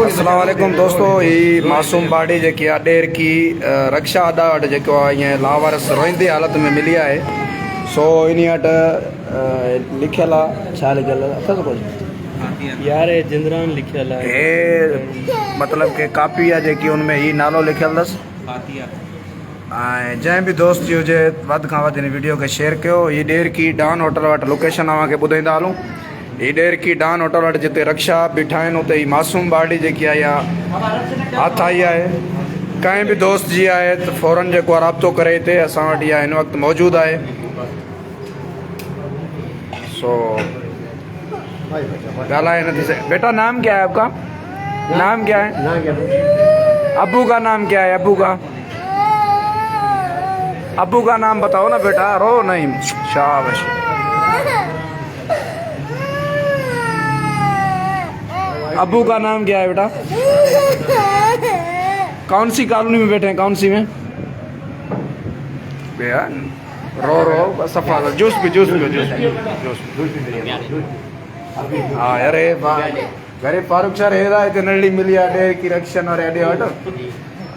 अस्सलाम वालेकुम दोस्तों, ये मासूम बाड़ी जी अडेर की रक्षा अदा वटि जेको आहे ईअं लावारस रोईंदे हालत में मिली है। सो इन वटि लिखियल आहे, छा लिखियल अथसि कुझु यार जिंदरान लिखियल है। हे मतलब कि कापी आहे जेकी उनमें ही नालो लिखियल अथसि। जै भी दोस्त जी हुजे वध खां वध इन वीडियो के शेयर कयो। ये डेर की डान होटल वटि लोकेशन तव्हांखे ॿुधाईंदा हलूं। ये डेर की डान होटल वटि जिते रक्षा बीठा आहिनि उते ही मासूम बाड़ी जेकी आहे हथ आई आहे। कंहिं भी दोस्त जी आहे त फ़ौरन जेको आहे राब्तो करे हिते असां वटि इहा हिन वक़्तु मौजूदु आहे। सो ॻाल्हाए नथी सघे। बेटा नाम क्या है आपका? नाम क्या है? अबू का नाम क्या है? अबू का नाम बताओ ना बेटा, रो नहीं। शाबाश। अबू का नाम क्या है बेटा? कौन सी कॉलोनी में बैठे हैं? कौन सी में? भैया रो सफा जूस भी हाँ अरे घरे फारूक शाह हेरा हिते नंढड़ी मिली आहे डेर की रक्षन और एॾे वटि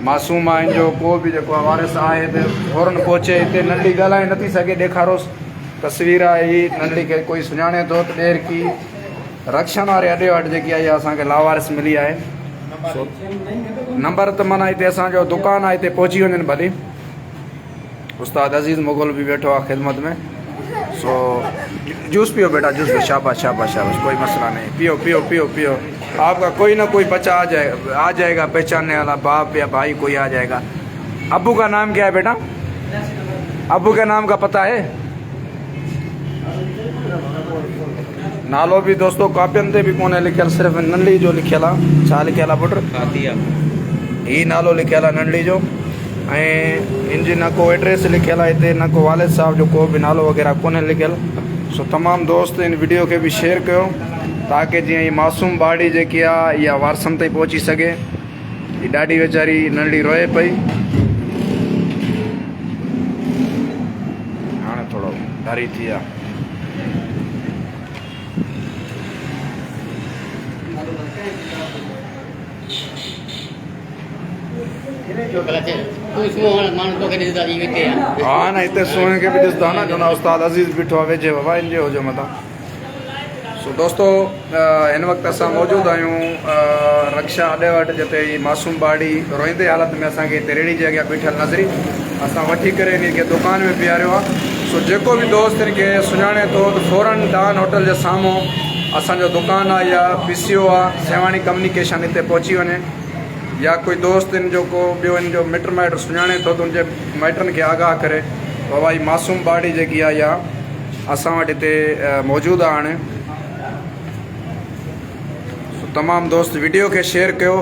मासूम आहिनि जो को बि जेको आहे वारिस आहे हिते फ़ौरन पहुचे। हिते नंढड़ी ॻाल्हाए नथी सघे, ॾेखारोसि तस्वीर आहे ही नंढड़ी खे कोई सुञाणे थो त डेर की रक्षन वारे अॾे वटि जेकी आहे असांखे लावारिस मिली आहे। सो नंबर त माना हिते असांजो दुकानु आहे, हिते पहुची वञनि भली। उस्ताद अज़ीज़ मुग़ल भी बैठो आहे ख़िदमत में। सो जूस पियो बेटा, जूस पियो। शाबाश शाबाश शाबाश, कोई मसला नहीं, पियो पियो पियो पियो। आपका कोई ना कोई बच्चा आ जाएगा पहचानने वाला, बाप या भाई कोई आ जाएगा। अब्बू का नाम क्या है बेटा? अब्बू के नाम का पता है? नालो भी दोस्तों कापियन ते भी कोने लिखियल, सिर्फ नंढड़ी जो लिखियल आहे। छा लिखियल आहे पुट? ही नालो लिखियल आहे नंढड़ी जो, ऐं इन जी न को एड्रेस लिखियल आहे हिते, न को वालिद साहब जो को बि नालो वग़ैरह कोन्हे लिखियल। सो तमामु दोस्त इन वीडियो खे बि शेयर कयो ताकि जीअं ही मासूम बाड़ी जेकी आहे इहा वारसनि ताईं पहुची सघे। ही ॾाढी वीचारी नंढड़ी रोए पई। हाणे थोरो धारी थी आहे। हाँ ना हिते सोने के भी ॾिसंदा न, चवंदा उस्ताद अज़ीज़ बीठो आहे वेझे, बाबा इन जे हुजो मथां। सो दोस्तों हिन वक़्तु असां मौजूदु आहियूं रक्षा अॾे वटि, जिते ही मासूम बाड़ी रोईंदे हालत में असांखे हिते रेड़ी जे अॻियां बीठल नज़री। असां वठी करे इन खे दुकान में बीहारियो आहे। सो जेको बि दोस्त इन खे सुञाणे थो त फ़ौरन डान होटल जे साम्हूं असांजो दुकानु आहे या PCO आहे सेवाणी कम्युनिकेशन, हिते पहुची वञे। या कोई दोस्त इन जो को ॿियो इन जो मिट माइट सुञाणे थो त उनजे माइटनि खे आगाह करे बाबा ही मासूम बाड़ी जेकी आहे इहा असां वटि हिते मौजूदु आहे हाणे। तमामु दोस्त वीडियो खे शेयर कयो।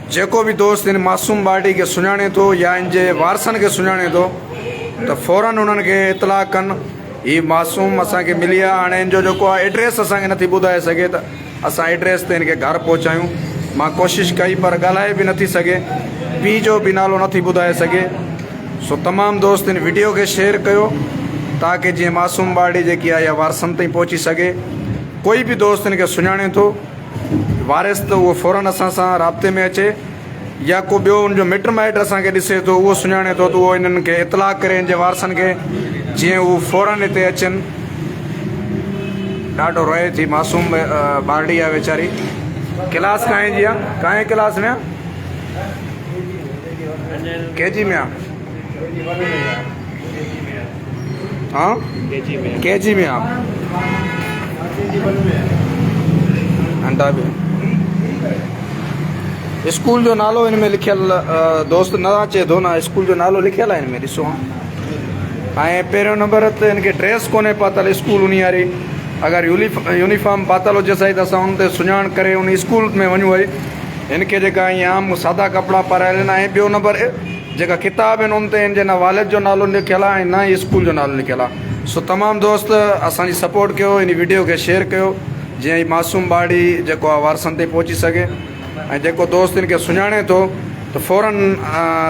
जेको बि दोस्त इन मासूम बाड़ी खे सुञाणे थो या इन जे वारसनि खे सुञाणे थो त फ़ौरन उन्हनि खे इतलाह कनि। ही मासूम असांखे मिली आहे। हाणे इन जो जेको आहे एड्रेस असांखे नथी ॿुधाए सघे त असां एड्रेस ते हिन खे घर पहुचायूं। मां कोशिशि कई पर ॻाल्हाए बि नथी सघे, पीउ जो बि नालो नथी ॿुधाए सघे। सो तमामु दोस्त इन वीडियो खे शेयर कयो ताकि जीअं मासूम बाड़ी जेकी आहे इहा वारसनि ताईं पहुची सघे। कोई बि दोस्त इन खे सुञाणे थो वारिस त उहो फ़ौरन असां सां राब्ते में अचे, या को ॿियो उनजो मिट माइट असांखे ॾिसे थो उहो सुञाणे थो त उहो इन्हनि खे इतलाह करे इन जे वारसनि खे, जीअं उहो फ़ौरन हिते अचनि। ॾाढो रोए थी मासूम बाड़ी आहे वीचारी। क्लास कहाँ जी आहे? कहाँ क्लास में? KG में? हाँ KG में आप अंडा भी। स्कूल जो नालो इनमें लिखियल दोस्त न अचे थो न, स्कूल जो नालो लिखियल आहे इनमें ॾिसो। ऐं पहिरियों नंबर ते इनखे ड्रेस कोन्हे पातल स्कूल उन वारी। अगर यूनिफॉर्म पातल हुजे सही त असां उन ते सुञाण करे उन स्कूल में वञूं। वरी इनखे जेका ईअं आम सादा कपिड़ा पारायल आहिनि। ऐं ॿियो नंबर जेका किताब आहिनि उन ते इन जे न वालिद जो नालो लिखियल आहे ऐं न ई स्कूल जो नालो लिखियल आहे। सो तमामु दोस्त असांजी सपोर्ट कयो, इन वीडियो खे शेयर कयो जीअं ही मासूम बाड़ी जेको आहे वारसनि ते पहुची सघे। ऐं जेको दोस्त इन खे सुञाणे थो त फ़ौरन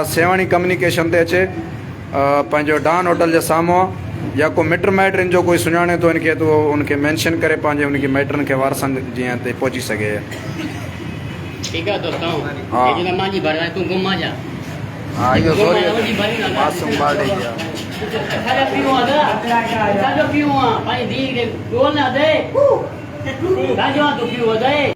सेवाणी कम्युनिकेशन ते अचे, पंहिंजो डान होटल जे साम्हूं आहे। या को मिट माइटनि जो कोई सुञाणे थो इनखे तो उनखे मेंशन करे पंहिंजे उनखे माइटनि खे वारसनि जीअं ते पहुची सघे। ठीक है दोस्तों, हाँ। ये जो मांझी भर रहा है तू घुमा जा। हा इहो घुमा सॉरी जा, वञी भरी ना। मासूम ॿार ॾेई विया। खाजा पीऊं खाजो पीऊं पाई दी के डोल ना दे। खाजो तू पीऊं दे।